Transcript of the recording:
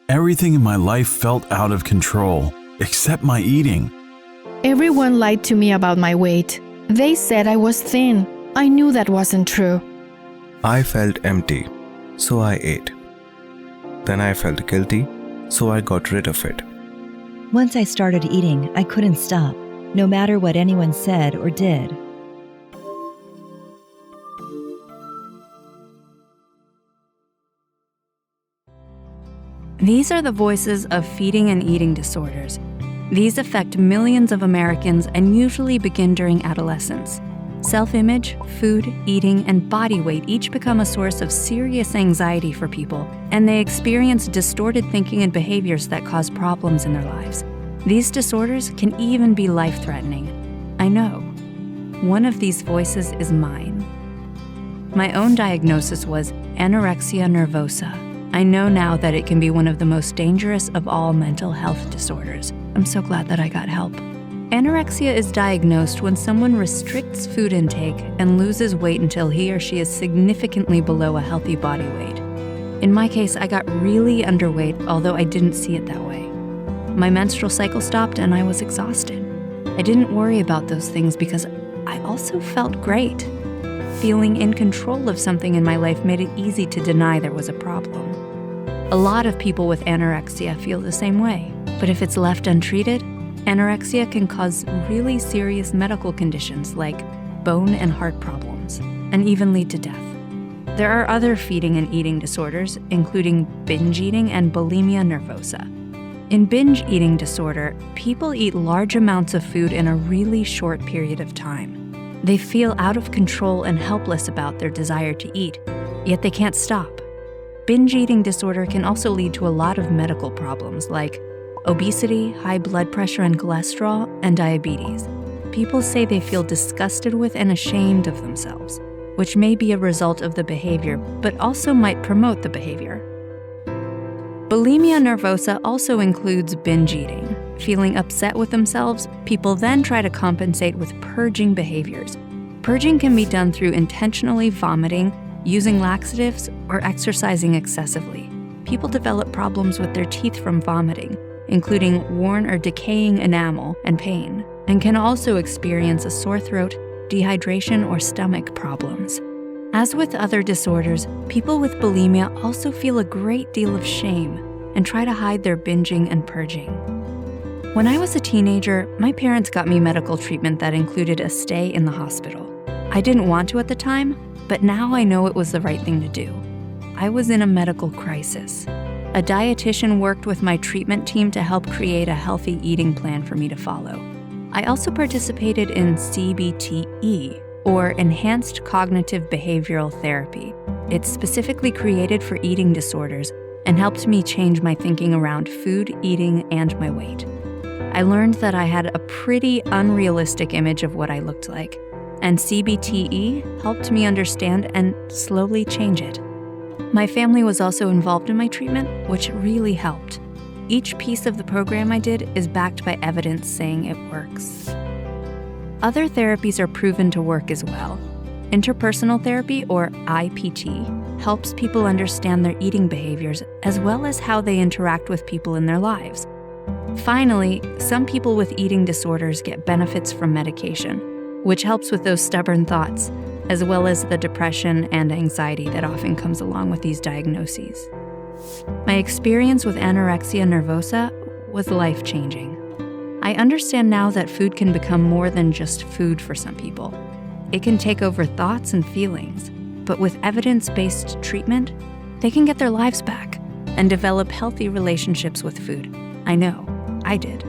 Everything in my life felt out of control, except my eating. Everyone lied to me about my weight. They said I was thin. I knew that wasn't true. I felt empty, so I ate. Then I felt guilty, so I got rid of it. Once I started eating, I couldn't stop, no matter what anyone said or did. These are the voices of feeding and eating disorders. These affect millions of Americans and usually begin during adolescence. Self-image, food, eating, and body weight each become a source of serious anxiety for people, and they experience distorted thinking and behaviors that cause problems in their lives. These disorders can even be life-threatening. I know. One of these voices is mine. My own diagnosis was anorexia nervosa. I know now that it can be one of the most dangerous of all mental health disorders. I'm so glad that I got help. Anorexia is diagnosed when someone restricts food intake and loses weight until he or she is significantly below a healthy body weight. In my case, I got really underweight, although I didn't see it that way. My menstrual cycle stopped and I was exhausted. I didn't worry about those things because I also felt great. Feeling in control of something in my life made it easy to deny there was a problem. A lot of people with anorexia feel the same way, but if it's left untreated, anorexia can cause really serious medical conditions like bone and heart problems, and even lead to death. There are other feeding and eating disorders, including binge eating and bulimia nervosa. In binge eating disorder, people eat large amounts of food in a really short period of time. They feel out of control and helpless about their desire to eat, yet they can't stop. Binge eating disorder can also lead to a lot of medical problems like obesity, high blood pressure and cholesterol, and diabetes. People say they feel disgusted with and ashamed of themselves, which may be a result of the behavior, but also might promote the behavior. Bulimia nervosa also includes binge eating. Feeling upset with themselves, people then try to compensate with purging behaviors. Purging can be done through intentionally vomiting, using laxatives, or exercising excessively. People develop problems with their teeth from vomiting, including worn or decaying enamel and pain, and can also experience a sore throat, dehydration, or stomach problems. As with other disorders, people with bulimia also feel a great deal of shame and try to hide their binging and purging. When I was a teenager, my parents got me medical treatment that included a stay in the hospital. I didn't want to at the time, but now I know it was the right thing to do. I was in a medical crisis. A dietitian worked with my treatment team to help create a healthy eating plan for me to follow. I also participated in CBTE, or Enhanced Cognitive Behavioral Therapy. It's specifically created for eating disorders and helped me change my thinking around food, eating, and my weight. I learned that I had a pretty unrealistic image of what I looked like, and CBTE helped me understand and slowly change it. My family was also involved in my treatment, which really helped. Each piece of the program I did is backed by evidence saying it works. Other therapies are proven to work as well. Interpersonal therapy, or IPT, helps people understand their eating behaviors as well as how they interact with people in their lives. Finally, some people with eating disorders get benefits from medication, which helps with those stubborn thoughts, as well as the depression and anxiety that often comes along with these diagnoses. My experience with anorexia nervosa was life-changing. I understand now that food can become more than just food for some people. It can take over thoughts and feelings, but with evidence-based treatment, they can get their lives back and develop healthy relationships with food. I know, I did.